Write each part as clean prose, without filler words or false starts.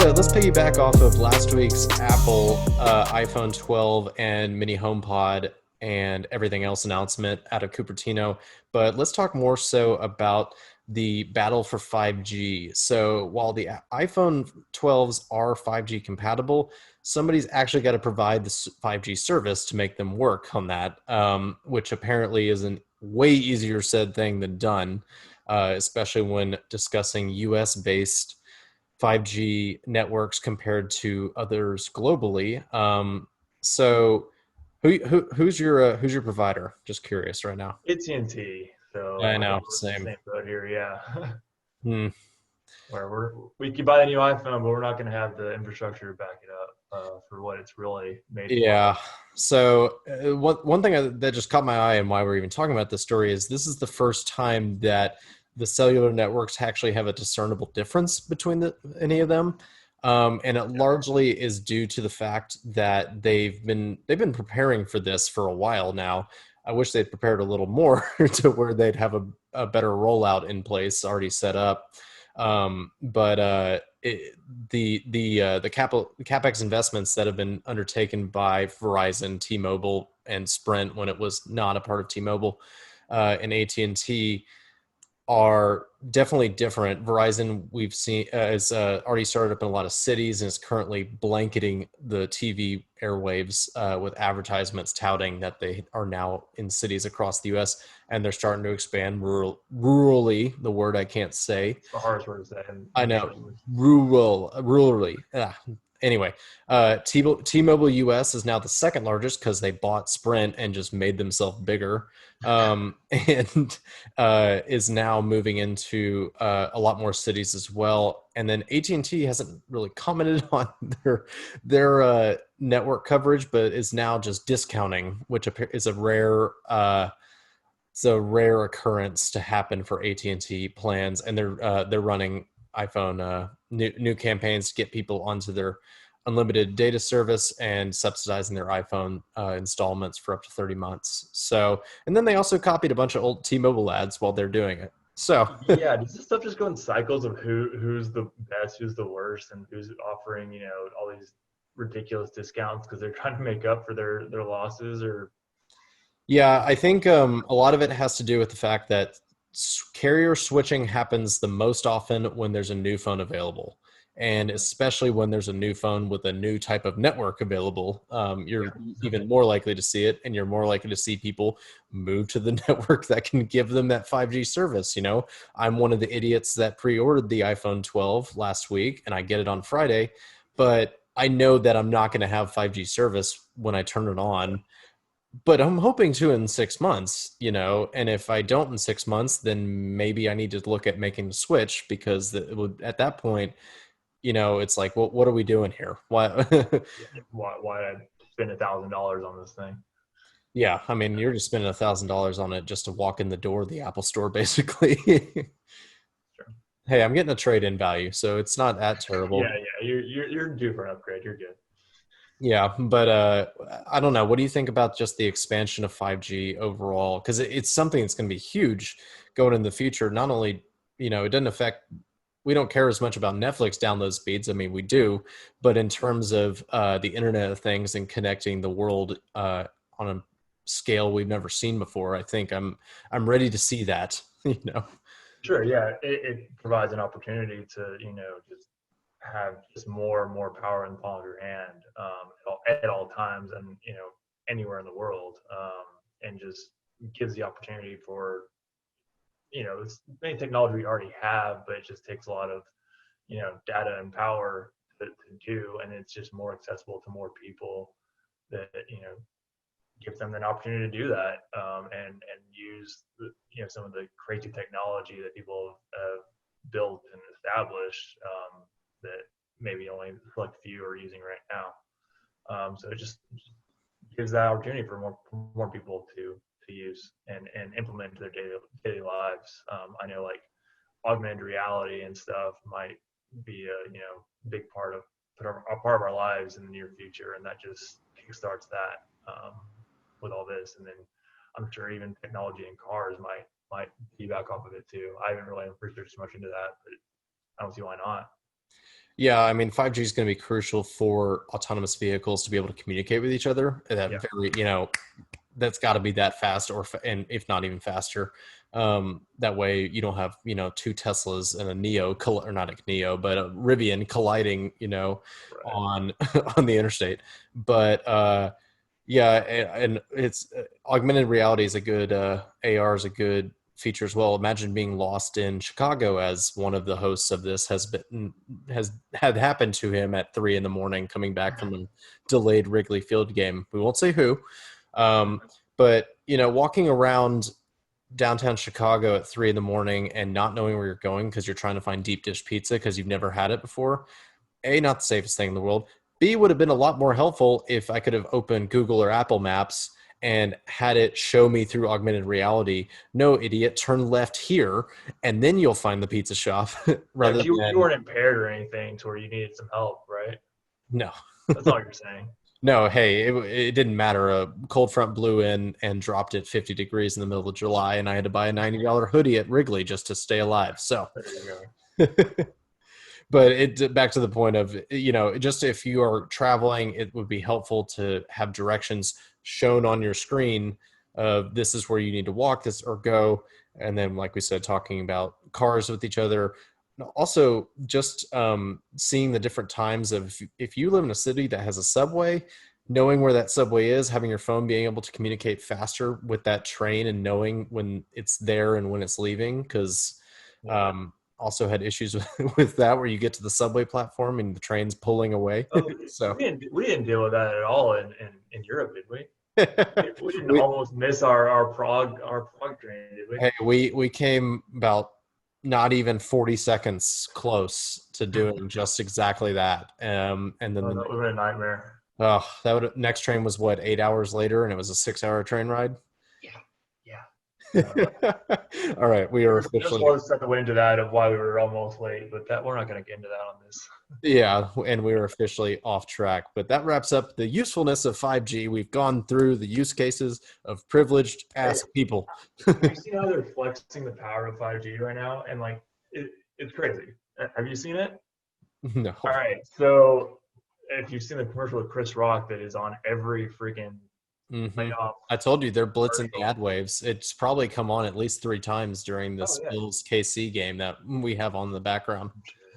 let's piggyback off of last week's Apple iPhone 12 and mini HomePod and everything else announcement out of Cupertino. But let's talk more so about the battle for 5G. So while the iPhone 12s are 5G compatible, somebody's actually got to provide the 5G service to make them work on that, which apparently is a way easier said thing than done, especially when discussing US-based 5G networks compared to others globally. So who's your provider? Just curious right now. AT&T. So I I think know, we're in the same. same boat here. Yeah, Hmm. where we can buy a new iPhone, but we're not going to have the infrastructure to back it up for what it's really made for. Yeah. So one thing that just caught my eye and why we're even talking about this story is this is the first time that the cellular networks actually have a discernible difference between any of them. And it Yeah, largely is due to the fact that they've been preparing for this for a while now. I wish they'd prepared a little more to where they'd have a better rollout in place already set up. But the capex investments that have been undertaken by Verizon, T-Mobile, and Sprint when it was not a part of T-Mobile, and AT&T are definitely different. Verizon, we've seen, has already started up in a lot of cities and is currently blanketing the TV airwaves with advertisements touting that they are now in cities across the U.S. and they're starting to expand rurally, the word I can't say. it's the hardest word to say in I English know, language. rurally. Anyway, T-Mobile US is now the second largest because they bought Sprint and just made themselves bigger, and is now moving into a lot more cities as well. And then AT&T hasn't really commented on their network coverage, but is now just discounting, which is a rare occurrence to happen for AT&T plans, and they're running iPhone new campaigns to get people onto their unlimited data service and subsidizing their iPhone installments for up to 30 months. So, and then they also copied a bunch of old T-Mobile ads while they're doing it. So, Yeah, does this stuff just go in cycles of who's the best, who's the worst, and who's offering all these ridiculous discounts because they're trying to make up for their losses or yeah, I think a lot of it has to do with the fact that carrier switching happens the most often when there's a new phone available. And especially when there's a new phone with a new type of network available, you're yeah. even more likely to see it, and you're more likely to see people move to the network that can give them that 5G service. I'm one of the idiots that pre-ordered the iPhone 12 last week, and I get it on Friday, but I know that I'm not going to have 5G service when I turn it on, but I'm hoping to in 6 months. And if I don't in 6 months, then maybe I need to look at making the switch because it would, at that point, it's like, well, what are we doing here? Why? Why I spend $1,000 on this thing? Yeah, I mean, you're just spending $1,000 on it just to walk in the door of the Apple store, basically. Sure. Hey, I'm getting a trade-in value, so it's not that Yeah, terrible. yeah, you're due for an upgrade. You're good. Yeah, but I don't know. What do you think about just the expansion of 5G overall? Because it's something that's going to be huge going in the future. Not only, it doesn't affect, we don't care as much about Netflix download speeds. I mean, we do, but in terms of the Internet of Things and connecting the world on a scale we've never seen before, I think I'm ready to see that. You know. Sure, yeah, it provides an opportunity to just have just more and more power in the palm of your hand at all times and anywhere in the world, and just gives the opportunity for it's many technology we already have, but it just takes a lot of data and power to do, and it's just more accessible to more people that gives them an opportunity to do that, and use some of the crazy technology that people have built and established, that maybe only like few are using right now. So it just gives that opportunity for more people to use and implement into their daily lives. I know like augmented reality and stuff might be a big part of a part of our lives in the near future, and that just kickstarts that, with all this. And then I'm sure even technology in cars might piggyback off of it too. I haven't really researched too much into that, but I don't see why not. Yeah, I mean, 5G is going to be crucial for autonomous vehicles to be able to communicate with each other. That Yeah, very, that's got to be that fast, and if not even faster. That way, you don't have two Teslas and a or not a Neo, but a Rivian colliding, right. on on the interstate. But yeah, and it's augmented reality is a good AR is a good feature as well. Imagine being lost in Chicago, as one of the hosts of this has had happened to him at 3 in the morning, coming back from a delayed Wrigley Field game. We won't say who, um, but walking around downtown Chicago at 3 in the morning and not knowing where you're going because you're trying to find deep dish pizza because you've never had it before. A, not the safest thing in the world. B, would have been a lot more helpful if I could have opened Google or Apple Maps and had it show me through augmented reality. No, idiot, turn left here, and then you'll find the pizza shop Yeah, rather but you than weren't impaired or anything to where you needed some help, right? no. That's not what you're saying. No, hey, it didn't matter. A cold front blew in and dropped it 50 degrees in the middle of July, and I had to buy a $90 hoodie at Wrigley just to stay alive. So, There you go. but it back to the point of just if you are traveling, it would be helpful to have directions shown on your screen of this is where you need to walk this or go, and then like we said, talking about cars with each other. Also, just seeing the different times of if you live in a city that has a subway, knowing where that subway is, having your phone being able to communicate faster with that train and knowing when it's there and when it's leaving, because Yeah. also had issues with that where you get to the subway platform and the train's pulling away. Oh, So we didn't deal with that at all in Europe, did we? We didn't we almost miss our Prague train, did we? hey we came about not even 40 seconds close to doing just exactly that. And then Oh, that would have been a nightmare. that would next train was what, 8 hours later, and it was a 6 hour train ride. Yeah, yeah. All right, we are There's a officially lot of stuff that went into that of why we were almost late, but that we're not going to get into that on this. Yeah, and we are officially off track. But that wraps up the usefulness of 5G. We've gone through the use cases of privileged Hey, ass people. have you seen how they're flexing the power of 5G right now? And like, it's crazy. Have you seen it? No. All right. So if you've seen the commercial with Chris Rock that is on every freaking Hmm. playoff I told you they're blitzing the commercial. ad waves. It's probably come on at least 3 times during Oh this yeah. Bills KC game that we have on the background.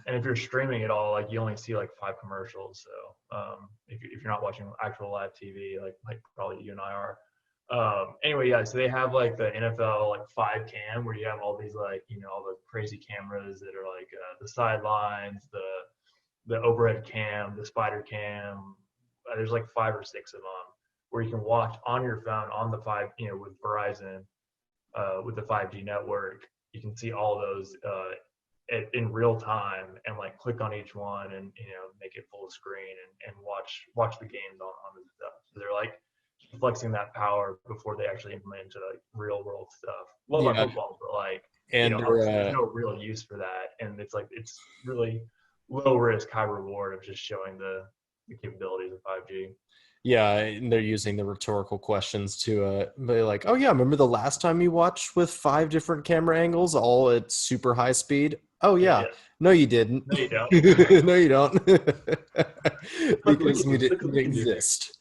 And if you're streaming it all, like you only see like 5 commercials. So if you're not watching actual live TV, like probably you and I are. Anyway, yeah. So they have like the NFL like 5 cam where you have all these like all the crazy cameras that are like the sidelines, the overhead cam, the spider cam. There's like 5 or 6 of them where you can watch on your phone on the with Verizon with the 5G network. You can see all those in real time and like click on each one and make it full screen and watch the games on the stuff. So they're like flexing that power before they actually implement into like real world stuff. Love my Yeah, football, but like and obviously there's no real use for that, and it's really low risk, high reward of just showing the capabilities of 5G. yeah, and they're using the rhetorical questions to be like, "Oh yeah, remember the last time you watched with 5 different camera angles, all at super high speed?" Oh Yeah, yeah, yeah. no, you didn't. No, you don't. No, you don't, Look because at we this. Look didn't what we can do. exist.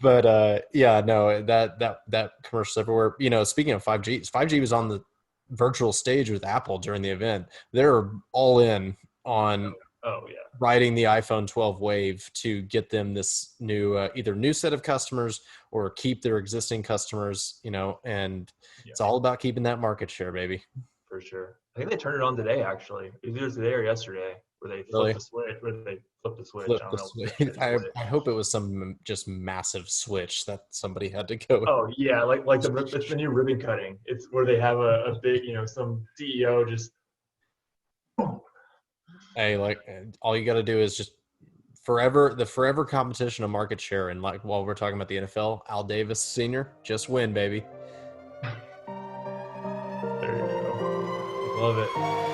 But yeah, no, that commercials everywhere. Speaking of 5G, 5G was on the virtual stage with Apple during the event. They're all in on Oh yeah. riding the iPhone 12 wave to get them this new either new set of customers or keep their existing customers, and Yeah, it's all about keeping that market share, baby. for sure. I think they turned it on today, actually. Either today or yesterday, where they flipped Really the switch. Where they flipped the switch. flip I don't the know switch. if they actually I switched. hope it was some just massive switch that somebody had to go. Oh yeah, like it's the new ribbon cutting. It's where they have a big, some CEO just. Hey, like all you got to do is just the forever competition of market share. And like while we're talking about the NFL, Al Davis Sr. just win, baby. There you go. Love it.